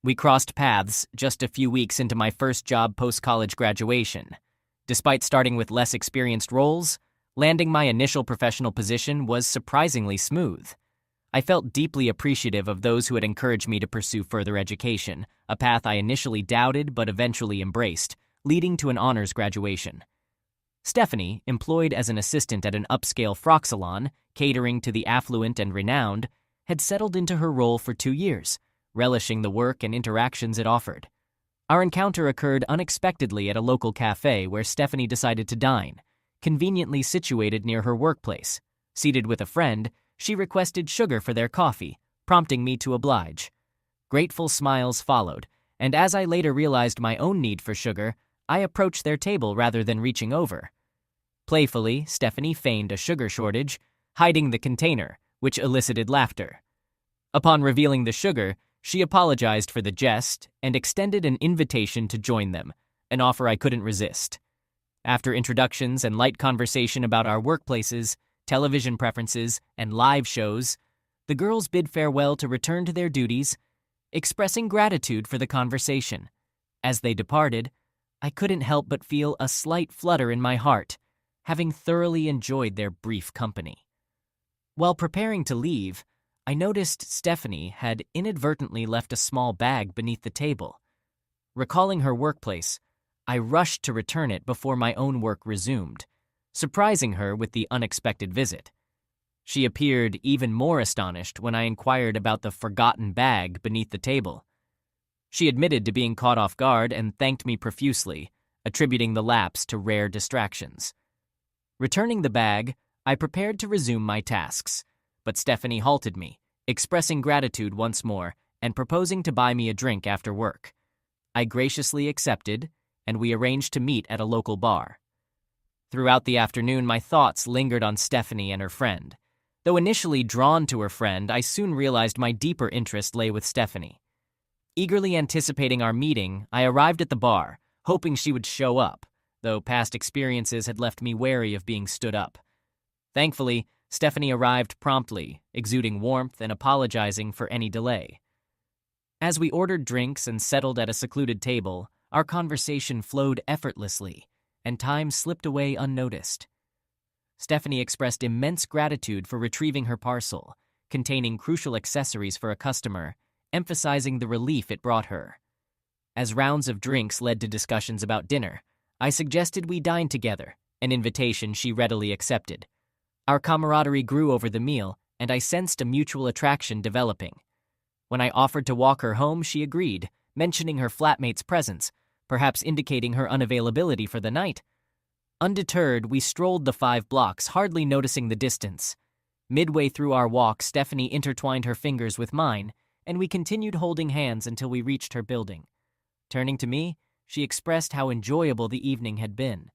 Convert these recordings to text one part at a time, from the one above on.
We crossed paths just a few weeks into my first job post-college graduation. Despite starting with less experienced roles, landing my initial professional position was surprisingly smooth. I felt deeply appreciative of those who had encouraged me to pursue further education, a path I initially doubted but eventually embraced, leading to an honors graduation. Stephanie, employed as an assistant at an upscale frock salon, catering to the affluent and renowned, had settled into her role for 2 years, relishing the work and interactions it offered. Our encounter occurred unexpectedly at a local cafe where Stephanie decided to dine, conveniently situated near her workplace. Seated with a friend, she requested sugar for their coffee, prompting me to oblige. Grateful smiles followed, and as I later realized my own need for sugar, I approached their table rather than reaching over. Playfully, Stephanie feigned a sugar shortage, hiding the container, which elicited laughter. Upon revealing the sugar, she apologized for the jest and extended an invitation to join them, an offer I couldn't resist. After introductions and light conversation about our workplaces, television preferences, and live shows, the girls bid farewell to return to their duties, expressing gratitude for the conversation. As they departed, I couldn't help but feel a slight flutter in my heart, having thoroughly enjoyed their brief company. While preparing to leave, I noticed Stephanie had inadvertently left a small bag beneath the table. Recalling her workplace, I rushed to return it before my own work resumed, surprising her with the unexpected visit. She appeared even more astonished when I inquired about the forgotten bag beneath the table. She admitted to being caught off guard and thanked me profusely, attributing the lapse to rare distractions. Returning the bag, I prepared to resume my tasks, but Stephanie halted me, expressing gratitude once more and proposing to buy me a drink after work. I graciously accepted, and we arranged to meet at a local bar. Throughout the afternoon, my thoughts lingered on Stephanie and her friend. Though initially drawn to her friend, I soon realized my deeper interest lay with Stephanie. Eagerly anticipating our meeting, I arrived at the bar, hoping she would show up, though past experiences had left me wary of being stood up. Thankfully, Stephanie arrived promptly, exuding warmth and apologizing for any delay. As we ordered drinks and settled at a secluded table, our conversation flowed effortlessly, and time slipped away unnoticed. Stephanie expressed immense gratitude for retrieving her parcel, containing crucial accessories for a customer, emphasizing the relief it brought her. As rounds of drinks led to discussions about dinner, I suggested we dine together, an invitation she readily accepted. Our camaraderie grew over the meal, and I sensed a mutual attraction developing. When I offered to walk her home, she agreed, mentioning her flatmate's presence, perhaps indicating her unavailability for the night. Undeterred, we strolled the 5 blocks, hardly noticing the distance. Midway through our walk, Stephanie intertwined her fingers with mine, and we continued holding hands until we reached her building. Turning to me, she expressed how enjoyable the evening had been.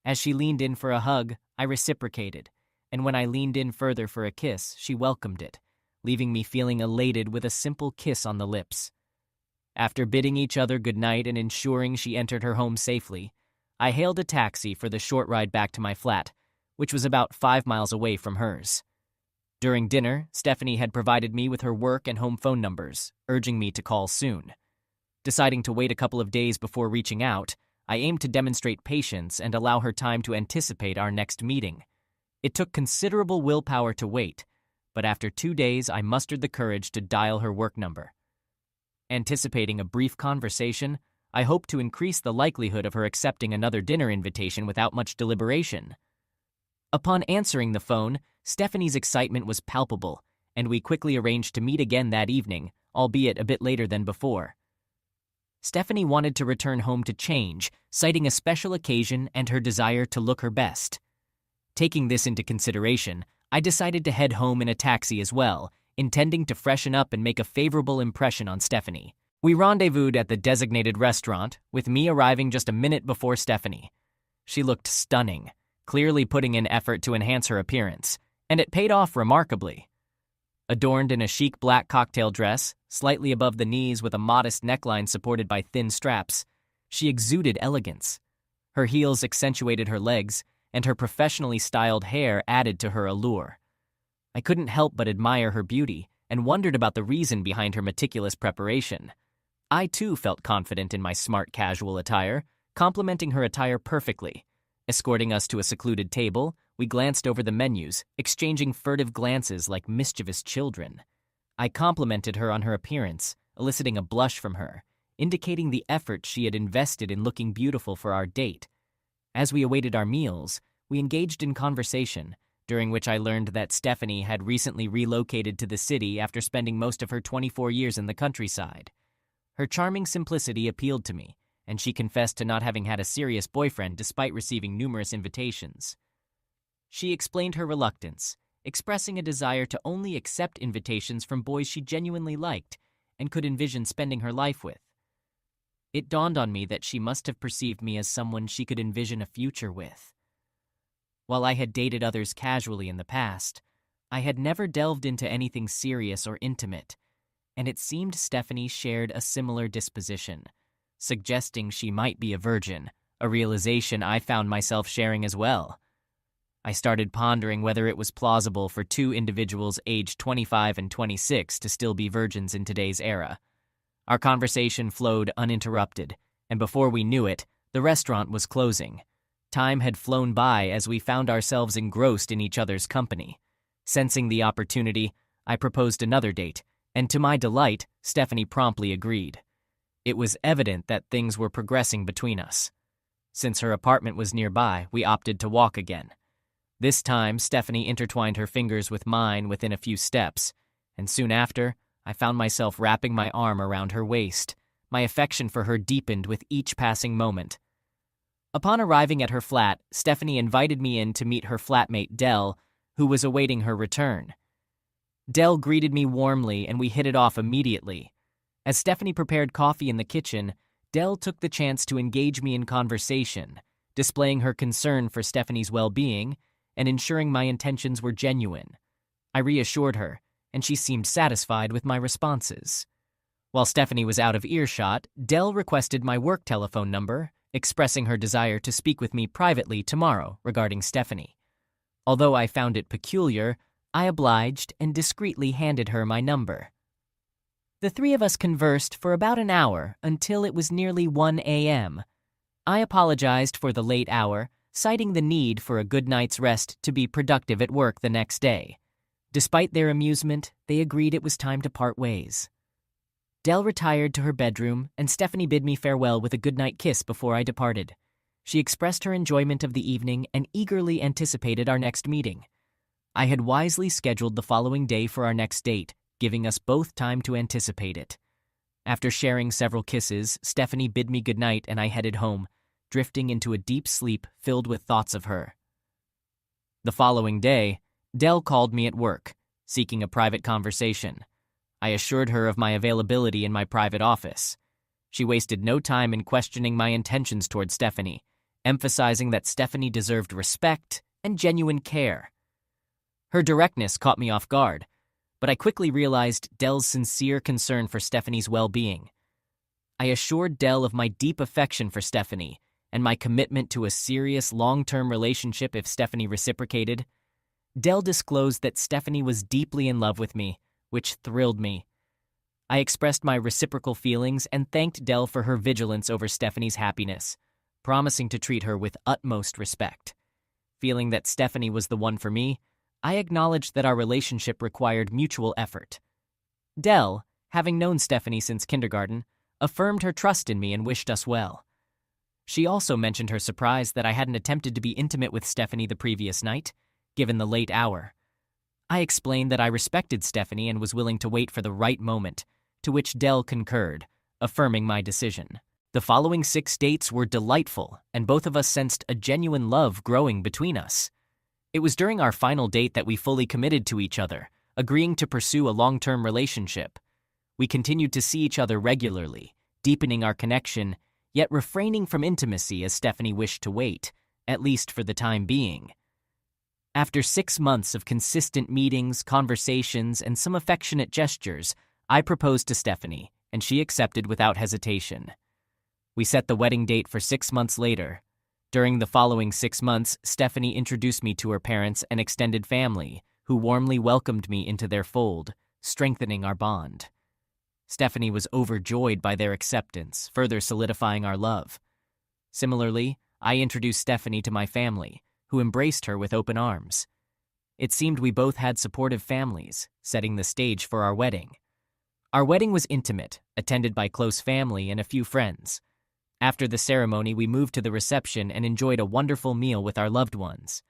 As she leaned in for a hug, I reciprocated, and when I leaned in further for a kiss, she welcomed it, leaving me feeling elated with a simple kiss on the lips. After bidding each other goodnight and ensuring she entered her home safely, I hailed a taxi for the short ride back to my flat, which was about 5 miles away from hers. During dinner, Stephanie had provided me with her work and home phone numbers, urging me to call soon. Deciding to wait a couple of days before reaching out, I aimed to demonstrate patience and allow her time to anticipate our next meeting. It took considerable willpower to wait, but after 2 days I mustered the courage to dial her work number. Anticipating a brief conversation, I hoped to increase the likelihood of her accepting another dinner invitation without much deliberation. Upon answering the phone, Stephanie's excitement was palpable, and we quickly arranged to meet again that evening, albeit a bit later than before. Stephanie wanted to return home to change, citing a special occasion and her desire to look her best. Taking this into consideration, I decided to head home in a taxi as well, intending to freshen up and make a favorable impression on Stephanie. We rendezvoused at the designated restaurant, with me arriving just a minute before Stephanie. She looked stunning, clearly putting in effort to enhance her appearance, and it paid off remarkably. Adorned in a chic black cocktail dress, slightly above the knees with a modest neckline supported by thin straps, she exuded elegance. Her heels accentuated her legs, and her professionally styled hair added to her allure. I couldn't help but admire her beauty and wondered about the reason behind her meticulous preparation. I too felt confident in my smart casual attire, complementing her attire perfectly. Escorting us to a secluded table, we glanced over the menus, exchanging furtive glances like mischievous children. I complimented her on her appearance, eliciting a blush from her, indicating the effort she had invested in looking beautiful for our date. As we awaited our meals, we engaged in conversation, during which I learned that Stephanie had recently relocated to the city after spending most of her 24 years in the countryside. Her charming simplicity appealed to me, and she confessed to not having had a serious boyfriend despite receiving numerous invitations. She explained her reluctance, expressing a desire to only accept invitations from boys she genuinely liked and could envision spending her life with. It dawned on me that she must have perceived me as someone she could envision a future with. While I had dated others casually in the past, I had never delved into anything serious or intimate, and it seemed Stephanie shared a similar disposition, suggesting she might be a virgin, a realization I found myself sharing as well. I started pondering whether it was plausible for two individuals aged 25 and 26 to still be virgins in today's era. Our conversation flowed uninterrupted, and before we knew it, the restaurant was closing. Time had flown by as we found ourselves engrossed in each other's company. Sensing the opportunity, I proposed another date, and to my delight, Stephanie promptly agreed. It was evident that things were progressing between us. Since her apartment was nearby, we opted to walk again. This time, Stephanie intertwined her fingers with mine within a few steps, and soon after, I found myself wrapping my arm around her waist. My affection for her deepened with each passing moment. Upon arriving at her flat, Stephanie invited me in to meet her flatmate, Dell, who was awaiting her return. Dell greeted me warmly, and we hit it off immediately. As Stephanie prepared coffee in the kitchen, Dell took the chance to engage me in conversation, displaying her concern for Stephanie's well-being and ensuring my intentions were genuine. I reassured her, and she seemed satisfied with my responses. While Stephanie was out of earshot, Dell requested my work telephone number, expressing her desire to speak with me privately tomorrow regarding Stephanie. Although I found it peculiar, I obliged and discreetly handed her my number. The three of us conversed for about an hour until it was nearly 1 a.m. I apologized for the late hour, citing the need for a good night's rest to be productive at work the next day. Despite their amusement, they agreed it was time to part ways. Dell retired to her bedroom, and Stephanie bid me farewell with a goodnight kiss before I departed. She expressed her enjoyment of the evening and eagerly anticipated our next meeting. I had wisely scheduled the following day for our next date, giving us both time to anticipate it. After sharing several kisses, Stephanie bid me goodnight and I headed home, drifting into a deep sleep filled with thoughts of her. The following day, Dell called me at work, seeking a private conversation. I assured her of my availability in my private office. She wasted no time in questioning my intentions toward Stephanie, emphasizing that Stephanie deserved respect and genuine care. Her directness caught me off guard, but I quickly realized Dell's sincere concern for Stephanie's well-being. I assured Dell of my deep affection for Stephanie and my commitment to a serious long-term relationship if Stephanie reciprocated. Dell disclosed that Stephanie was deeply in love with me, which thrilled me. I expressed my reciprocal feelings and thanked Dell for her vigilance over Stephanie's happiness, promising to treat her with utmost respect. Feeling that Stephanie was the one for me, I acknowledged that our relationship required mutual effort. Dell, having known Stephanie since kindergarten, affirmed her trust in me and wished us well. She also mentioned her surprise that I hadn't attempted to be intimate with Stephanie the previous night, given the late hour. I explained that I respected Stephanie and was willing to wait for the right moment, to which Dell concurred, affirming my decision. The following 6 dates were delightful, and both of us sensed a genuine love growing between us. It was during our final date that we fully committed to each other, agreeing to pursue a long-term relationship. We continued to see each other regularly, deepening our connection, yet refraining from intimacy as Stephanie wished to wait, at least for the time being. After 6 months of consistent meetings, conversations, and some affectionate gestures, I proposed to Stephanie, and she accepted without hesitation. We set the wedding date for 6 months later. During the following 6 months, Stephanie introduced me to her parents and extended family, who warmly welcomed me into their fold, strengthening our bond. Stephanie was overjoyed by their acceptance, further solidifying our love. Similarly, I introduced Stephanie to my family, who embraced her with open arms. It seemed we both had supportive families, setting the stage for our wedding. Our wedding was intimate, attended by close family and a few friends. After the ceremony, we moved to the reception and enjoyed a wonderful meal with our loved ones.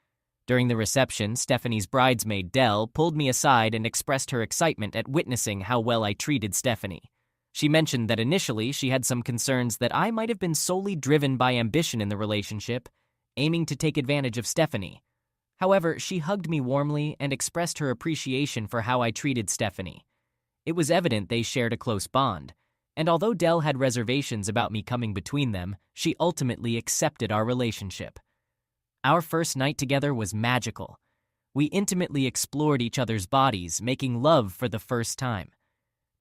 During the reception, Stephanie's bridesmaid, Dell, pulled me aside and expressed her excitement at witnessing how well I treated Stephanie. She mentioned that initially she had some concerns that I might have been solely driven by ambition in the relationship, aiming to take advantage of Stephanie. However, she hugged me warmly and expressed her appreciation for how I treated Stephanie. It was evident they shared a close bond, and although Dell had reservations about me coming between them, she ultimately accepted our relationship. Our first night together was magical. We intimately explored each other's bodies, making love for the first time.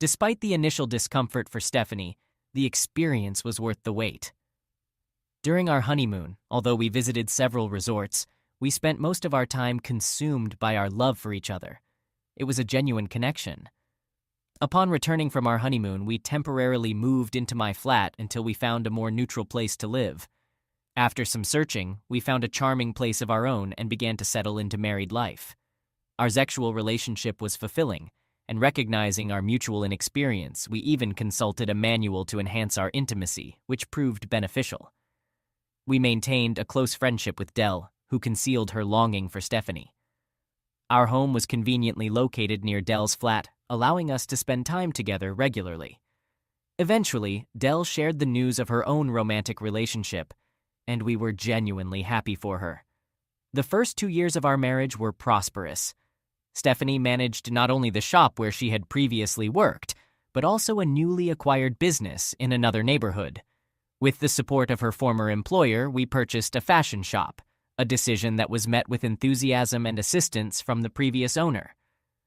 Despite the initial discomfort for Stephanie, the experience was worth the wait. During our honeymoon, although we visited several resorts, we spent most of our time consumed by our love for each other. It was a genuine connection. Upon returning from our honeymoon, we temporarily moved into my flat until we found a more neutral place to live. After some searching, we found a charming place of our own and began to settle into married life. Our sexual relationship was fulfilling, and recognizing our mutual inexperience, we even consulted a manual to enhance our intimacy, which proved beneficial. We maintained a close friendship with Dell, who concealed her longing for Stephanie. Our home was conveniently located near Dell's flat, allowing us to spend time together regularly. Eventually, Dell shared the news of her own romantic relationship, and we were genuinely happy for her. The first 2 years of our marriage were prosperous. Stephanie managed not only the shop where she had previously worked, but also a newly acquired business in another neighborhood. With the support of her former employer, we purchased a fashion shop, a decision that was met with enthusiasm and assistance from the previous owner.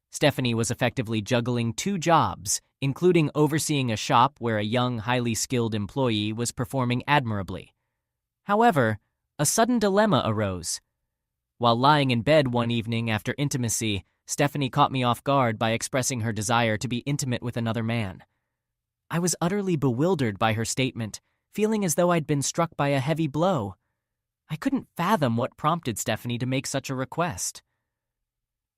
Stephanie was effectively juggling 2 jobs, including overseeing a shop where a young, highly skilled employee was performing admirably. However, a sudden dilemma arose. While lying in bed one evening after intimacy, Stephanie caught me off guard by expressing her desire to be intimate with another man. I was utterly bewildered by her statement, feeling as though I'd been struck by a heavy blow. I couldn't fathom what prompted Stephanie to make such a request.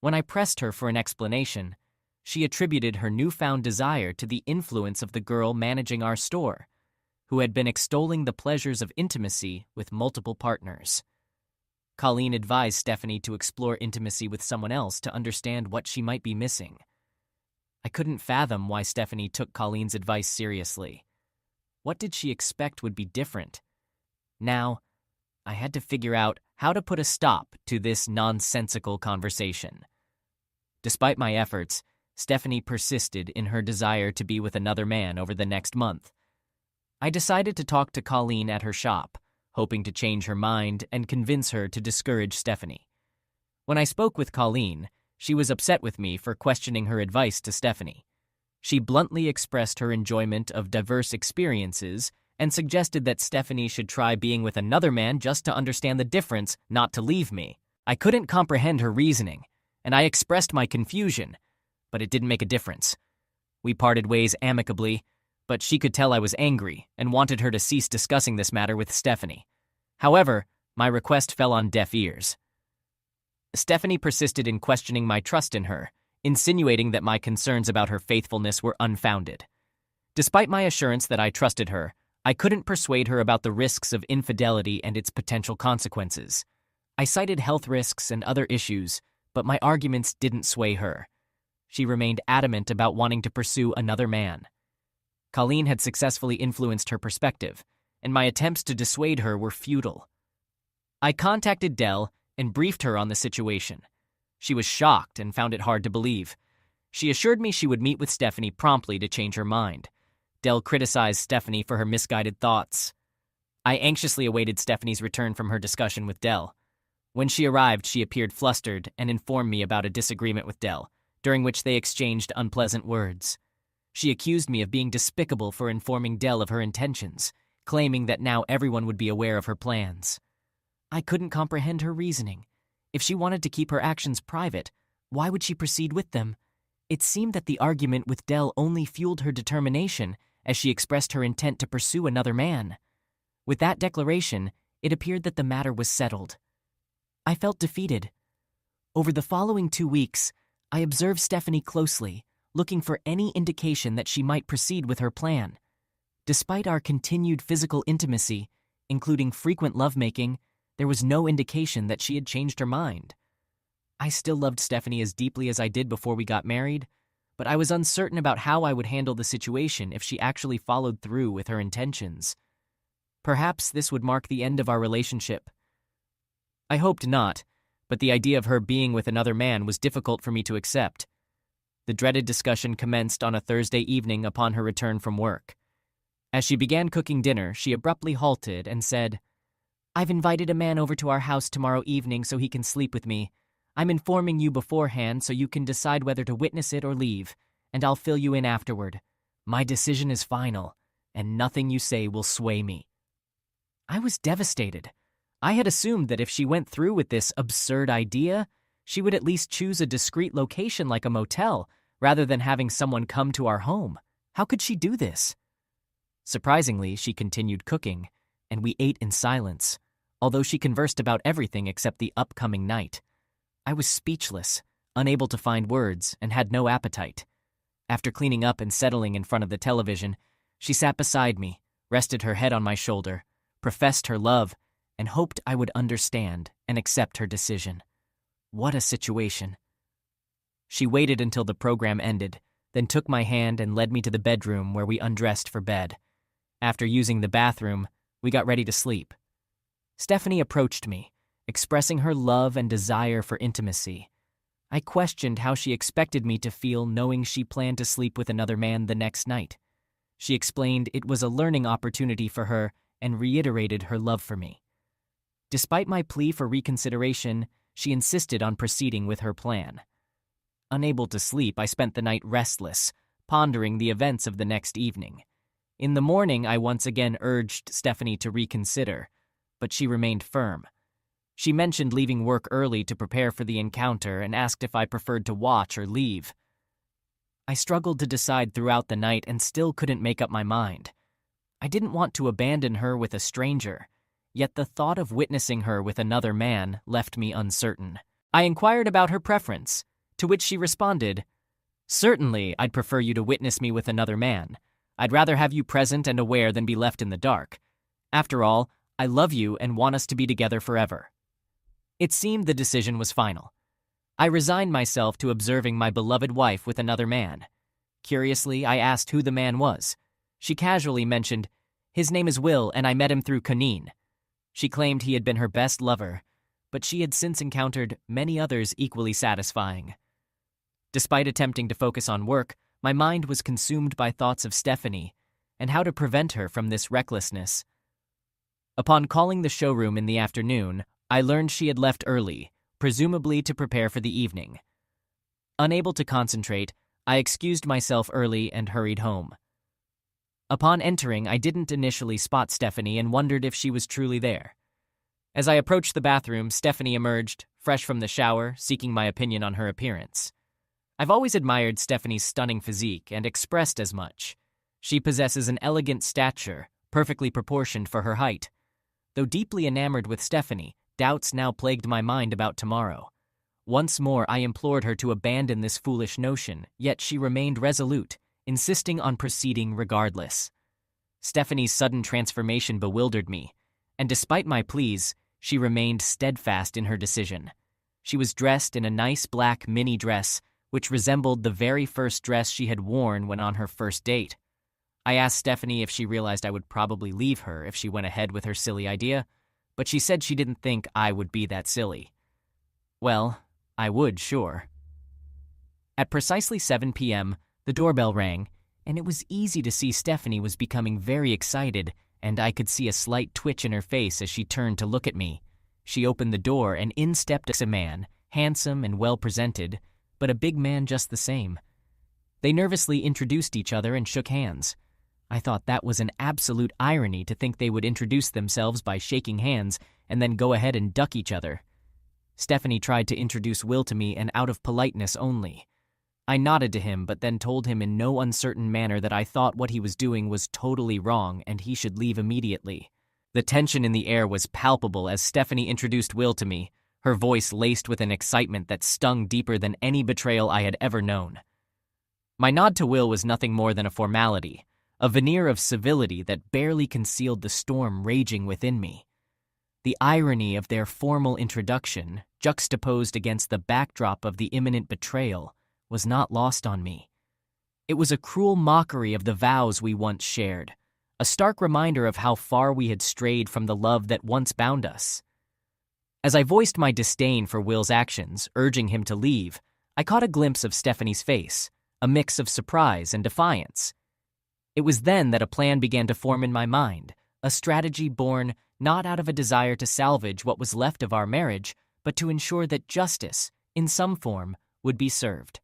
When I pressed her for an explanation, she attributed her newfound desire to the influence of the girl managing our store, who had been extolling the pleasures of intimacy with multiple partners. Colleen advised Stephanie to explore intimacy with someone else to understand what she might be missing. I couldn't fathom why Stephanie took Colleen's advice seriously. What did she expect would be different? Now, I had to figure out how to put a stop to this nonsensical conversation. Despite my efforts, Stephanie persisted in her desire to be with another man over the next month. I decided to talk to Colleen at her shop, hoping to change her mind and convince her to discourage Stephanie. When I spoke with Colleen, she was upset with me for questioning her advice to Stephanie. She bluntly expressed her enjoyment of diverse experiences and suggested that Stephanie should try being with another man just to understand the difference, not to leave me. I couldn't comprehend her reasoning, and I expressed my confusion, but it didn't make a difference. We parted ways amicably, but she could tell I was angry and wanted her to cease discussing this matter with Stephanie. However, my request fell on deaf ears. Stephanie persisted in questioning my trust in her, insinuating that my concerns about her faithfulness were unfounded. Despite my assurance that I trusted her, I couldn't persuade her about the risks of infidelity and its potential consequences. I cited health risks and other issues, but my arguments didn't sway her. She remained adamant about wanting to pursue another man. Colleen had successfully influenced her perspective, and my attempts to dissuade her were futile. I contacted Dell and briefed her on the situation. She was shocked and found it hard to believe. She assured me she would meet with Stephanie promptly to change her mind. Dell criticized Stephanie for her misguided thoughts. I anxiously awaited Stephanie's return from her discussion with Dell. When she arrived, she appeared flustered and informed me about a disagreement with Dell, during which they exchanged unpleasant words. She accused me of being despicable for informing Dell of her intentions, claiming that now everyone would be aware of her plans. I couldn't comprehend her reasoning. If she wanted to keep her actions private, why would she proceed with them? It seemed that the argument with Dell only fueled her determination as she expressed her intent to pursue another man. With that declaration, it appeared that the matter was settled. I felt defeated. Over the following 2 weeks, I observed Stephanie closely, looking for any indication that she might proceed with her plan. Despite our continued physical intimacy, including frequent lovemaking, there was no indication that she had changed her mind. I still loved Stephanie as deeply as I did before we got married, but I was uncertain about how I would handle the situation if she actually followed through with her intentions. Perhaps this would mark the end of our relationship. I hoped not, but the idea of her being with another man was difficult for me to accept. The dreaded discussion commenced on a Thursday evening upon her return from work. As she began cooking dinner, she abruptly halted and said, "I've invited a man over to our house tomorrow evening so he can sleep with me. I'm informing you beforehand so you can decide whether to witness it or leave, and I'll fill you in afterward. My decision is final, and nothing you say will sway me." I was devastated. I had assumed that if she went through with this absurd idea, she would at least choose a discreet location like a motel, rather than having someone come to our home. How could she do this? Surprisingly, she continued cooking, and we ate in silence, although she conversed about everything except the upcoming night. I was speechless, unable to find words, and had no appetite. After cleaning up and settling in front of the television, she sat beside me, rested her head on my shoulder, professed her love, and hoped I would understand and accept her decision. What a situation. She waited until the program ended, then took my hand and led me to the bedroom where we undressed for bed. After using the bathroom, we got ready to sleep. Stephanie approached me, expressing her love and desire for intimacy. I questioned how she expected me to feel knowing she planned to sleep with another man the next night. She explained it was a learning opportunity for her and reiterated her love for me. Despite my plea for reconsideration, she insisted on proceeding with her plan. Unable to sleep, I spent the night restless, pondering the events of the next evening. In the morning, I once again urged Stephanie to reconsider, but she remained firm. She mentioned leaving work early to prepare for the encounter and asked if I preferred to watch or leave. I struggled to decide throughout the night and still couldn't make up my mind. I didn't want to abandon her with a stranger, yet the thought of witnessing her with another man left me uncertain. I inquired about her preference, to which she responded, "Certainly, I'd prefer you to witness me with another man. I'd rather have you present and aware than be left in the dark. After all, I love you and want us to be together forever." It seemed the decision was final. I resigned myself to observing my beloved wife with another man. Curiously, I asked who the man was. She casually mentioned, "His name is Will, and I met him through Canine." She claimed he had been her best lover, but she had since encountered many others equally satisfying. Despite attempting to focus on work, my mind was consumed by thoughts of Stephanie and how to prevent her from this recklessness. Upon calling the showroom in the afternoon, I learned she had left early, presumably to prepare for the evening. Unable to concentrate, I excused myself early and hurried home. Upon entering, I didn't initially spot Stephanie and wondered if she was truly there. As I approached the bathroom, Stephanie emerged, fresh from the shower, seeking my opinion on her appearance. I've always admired Stephanie's stunning physique and expressed as much. She possesses an elegant stature, perfectly proportioned for her height. Though deeply enamored with Stephanie, doubts now plagued my mind about tomorrow. Once more, I implored her to abandon this foolish notion, yet she remained resolute, insisting on proceeding regardless. Stephanie's sudden transformation bewildered me, and despite my pleas, she remained steadfast in her decision. She was dressed in a nice black mini dress, which resembled the very first dress she had worn when on her first date. I asked Stephanie if she realized I would probably leave her if she went ahead with her silly idea, but she said she didn't think I would be that silly. Well, I would, sure. At precisely 7 p.m., the doorbell rang, and it was easy to see Stephanie was becoming very excited, and I could see a slight twitch in her face as she turned to look at me. She opened the door, and in stepped a man, handsome and well-presented, but a big man just the same. They nervously introduced each other and shook hands. I thought that was an absolute irony to think they would introduce themselves by shaking hands and then go ahead and duck each other. Stephanie tried to introduce Will to me, and out of politeness only. I nodded to him, but then told him in no uncertain manner that I thought what he was doing was totally wrong and he should leave immediately. The tension in the air was palpable as Stephanie introduced Will to me, her voice laced with an excitement that stung deeper than any betrayal I had ever known. My nod to Will was nothing more than a formality, a veneer of civility that barely concealed the storm raging within me. The irony of their formal introduction, juxtaposed against the backdrop of the imminent betrayal, was not lost on me. It was a cruel mockery of the vows we once shared, a stark reminder of how far we had strayed from the love that once bound us. As I voiced my disdain for Will's actions, urging him to leave, I caught a glimpse of Stephanie's face, a mix of surprise and defiance. It was then that a plan began to form in my mind, a strategy born not out of a desire to salvage what was left of our marriage, but to ensure that justice, in some form, would be served.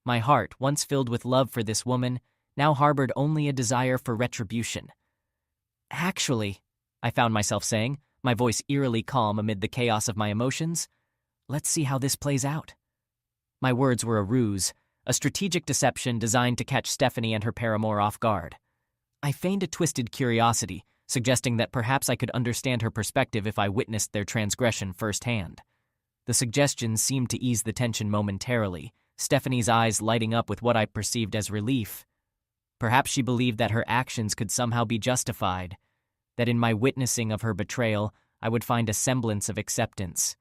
My heart, once filled with love for this woman, now harbored only a desire for retribution. Actually, I found myself saying, my voice eerily calm amid the chaos of my emotions, let's see how this plays out. My words were a ruse, a strategic deception designed to catch Stephanie and her paramour off guard. I feigned a twisted curiosity, suggesting that perhaps I could understand her perspective if I witnessed their transgression firsthand. The suggestion seemed to ease the tension momentarily, Stephanie's eyes lighting up with what I perceived as relief. Perhaps she believed that her actions could somehow be justified, that in my witnessing of her betrayal, I would find a semblance of acceptance.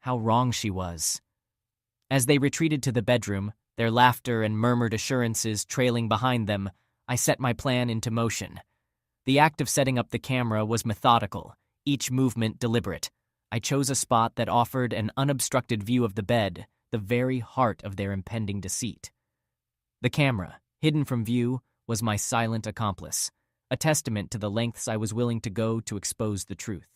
How wrong she was. As they retreated to the bedroom, their laughter and murmured assurances trailing behind them, I set my plan into motion. The act of setting up the camera was methodical, each movement deliberate. I chose a spot that offered an unobstructed view of the bed, the very heart of their impending deceit. The camera, hidden from view, was my silent accomplice, a testament to the lengths I was willing to go to expose the truth.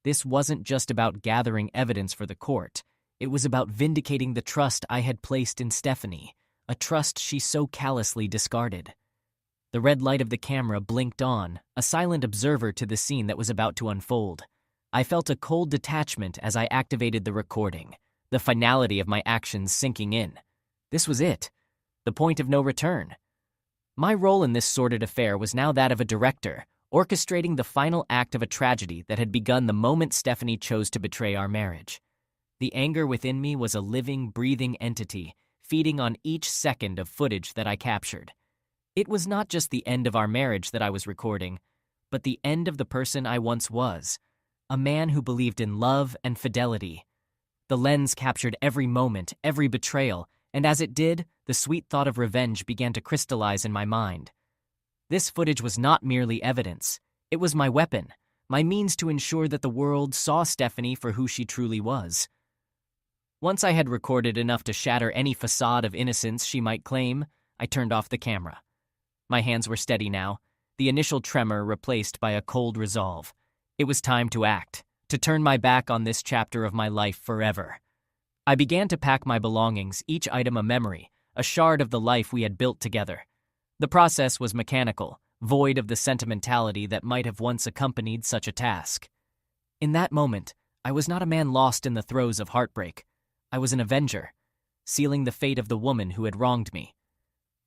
This wasn't just about gathering evidence for the court. It was about vindicating the trust I had placed in Stephanie, a trust she so callously discarded. The red light of the camera blinked on, a silent observer to the scene that was about to unfold. I felt a cold detachment as I activated the recording, the finality of my actions sinking in. This was it, the point of no return. My role in this sordid affair was now that of a director, orchestrating the final act of a tragedy that had begun the moment Stephanie chose to betray our marriage. The anger within me was a living, breathing entity, feeding on each second of footage that I captured. It was not just the end of our marriage that I was recording, but the end of the person I once was, a man who believed in love and fidelity. The lens captured every moment, every betrayal, and as it did, the sweet thought of revenge began to crystallize in my mind. This footage was not merely evidence. It was my weapon, my means to ensure that the world saw Stephanie for who she truly was. Once I had recorded enough to shatter any facade of innocence she might claim, I turned off the camera. My hands were steady now, the initial tremor replaced by a cold resolve. It was time to act, to turn my back on this chapter of my life forever. I began to pack my belongings, each item a memory, a shard of the life we had built together. The process was mechanical, void of the sentimentality that might have once accompanied such a task. In that moment, I was not a man lost in the throes of heartbreak. I was an avenger, sealing the fate of the woman who had wronged me.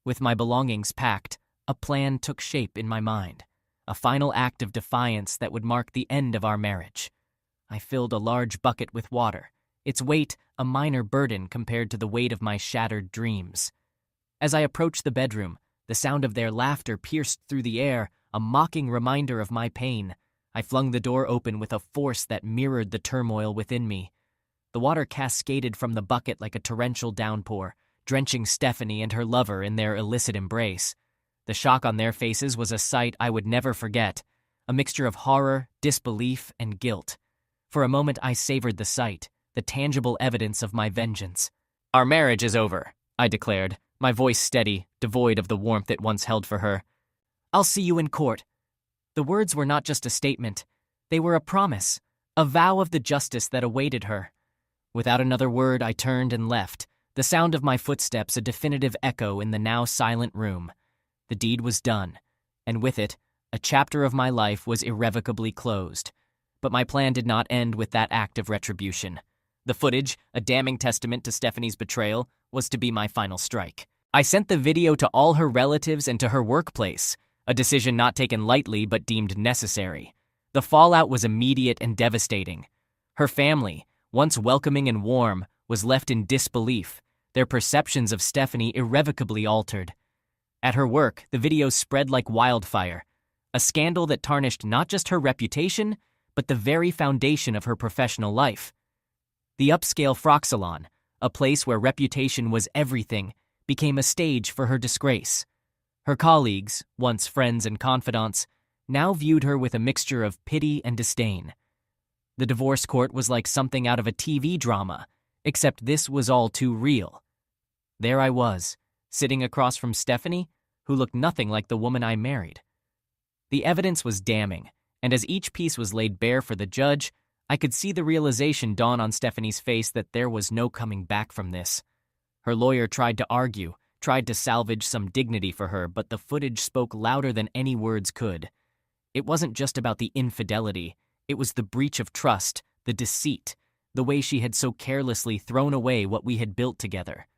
With my belongings packed, a plan took shape in my mind, a final act of defiance that would mark the end of our marriage. I filled a large bucket with water, its weight a minor burden compared to the weight of my shattered dreams. As I approached the bedroom, the sound of their laughter pierced through the air, a mocking reminder of my pain. I flung the door open with a force that mirrored the turmoil within me. The water cascaded from the bucket like a torrential downpour, drenching Stephanie and her lover in their illicit embrace. The shock on their faces was a sight I would never forget, a mixture of horror, disbelief, and guilt. For a moment I savored the sight, the tangible evidence of my vengeance. "Our marriage is over," I declared, my voice steady, devoid of the warmth it once held for her. "I'll see you in court." The words were not just a statement. They were a promise, a vow of the justice that awaited her. Without another word, I turned and left, the sound of my footsteps a definitive echo in the now silent room. The deed was done, and with it, a chapter of my life was irrevocably closed. But my plan did not end with that act of retribution. The footage, a damning testament to Stephanie's betrayal, was to be my final strike. I sent the video to all her relatives and to her workplace, a decision not taken lightly but deemed necessary. The fallout was immediate and devastating. Her family, once welcoming and warm, was left in disbelief, their perceptions of Stephanie irrevocably altered. At her work, the video spread like wildfire, a scandal that tarnished not just her reputation, but the very foundation of her professional life. The upscale frock salon, a place where reputation was everything, became a stage for her disgrace. Her colleagues, once friends and confidants, now viewed her with a mixture of pity and disdain. The divorce court was like something out of a TV drama, except this was all too real. There I was, sitting across from Stephanie, who looked nothing like the woman I married. The evidence was damning, and as each piece was laid bare for the judge, I could see the realization dawn on Stephanie's face that there was no coming back from this. Her lawyer tried to argue, tried to salvage some dignity for her, but the footage spoke louder than any words could. It wasn't just about the infidelity, it was the breach of trust, the deceit, the way she had so carelessly thrown away what we had built together.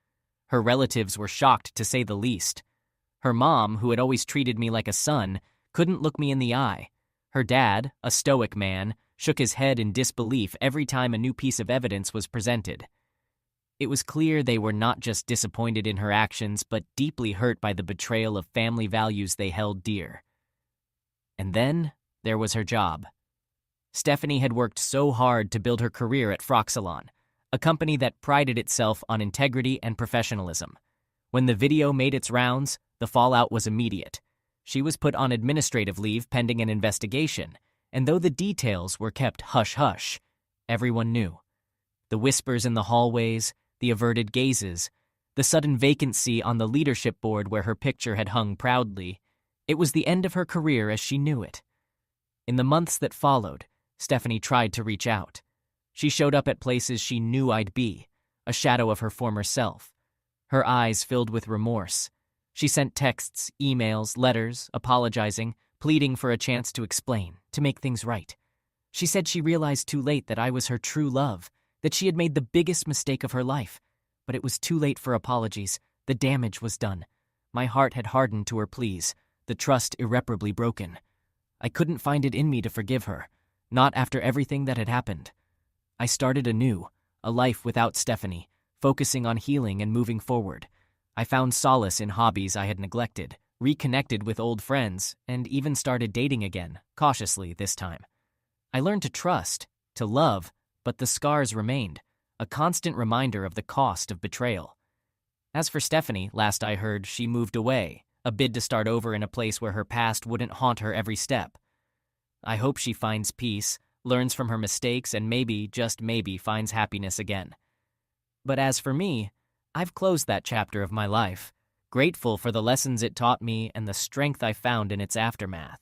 Her relatives were shocked, to say the least. Her mom, who had always treated me like a son, couldn't look me in the eye. Her dad, a stoic man, shook his head in disbelief every time a new piece of evidence was presented. It was clear they were not just disappointed in her actions, but deeply hurt by the betrayal of family values they held dear. And then there was her job. Stephanie had worked so hard to build her career at Frock Salon, a company that prided itself on integrity and professionalism. When the video made its rounds, the fallout was immediate. She was put on administrative leave pending an investigation, and though the details were kept hush-hush, everyone knew. The whispers in the hallways, the averted gazes, the sudden vacancy on the leadership board where her picture had hung proudly, it was the end of her career as she knew it. In the months that followed, Stephanie tried to reach out. She showed up at places she knew I'd be, a shadow of her former self. Her eyes filled with remorse. She sent texts, emails, letters, apologizing, pleading for a chance to explain, to make things right. She said she realized too late that I was her true love, that she had made the biggest mistake of her life. But it was too late for apologies. The damage was done. My heart had hardened to her pleas, the trust irreparably broken. I couldn't find it in me to forgive her, not after everything that had happened. I started anew, a life without Stephanie, focusing on healing and moving forward. I found solace in hobbies I had neglected, reconnected with old friends, and even started dating again, cautiously this time. I learned to trust, to love, but the scars remained, a constant reminder of the cost of betrayal. As for Stephanie, last I heard, she moved away, a bid to start over in a place where her past wouldn't haunt her every step. I hope she finds peace, learns from her mistakes, and maybe, just maybe, finds happiness again. But as for me, I've closed that chapter of my life, grateful for the lessons it taught me and the strength I found in its aftermath.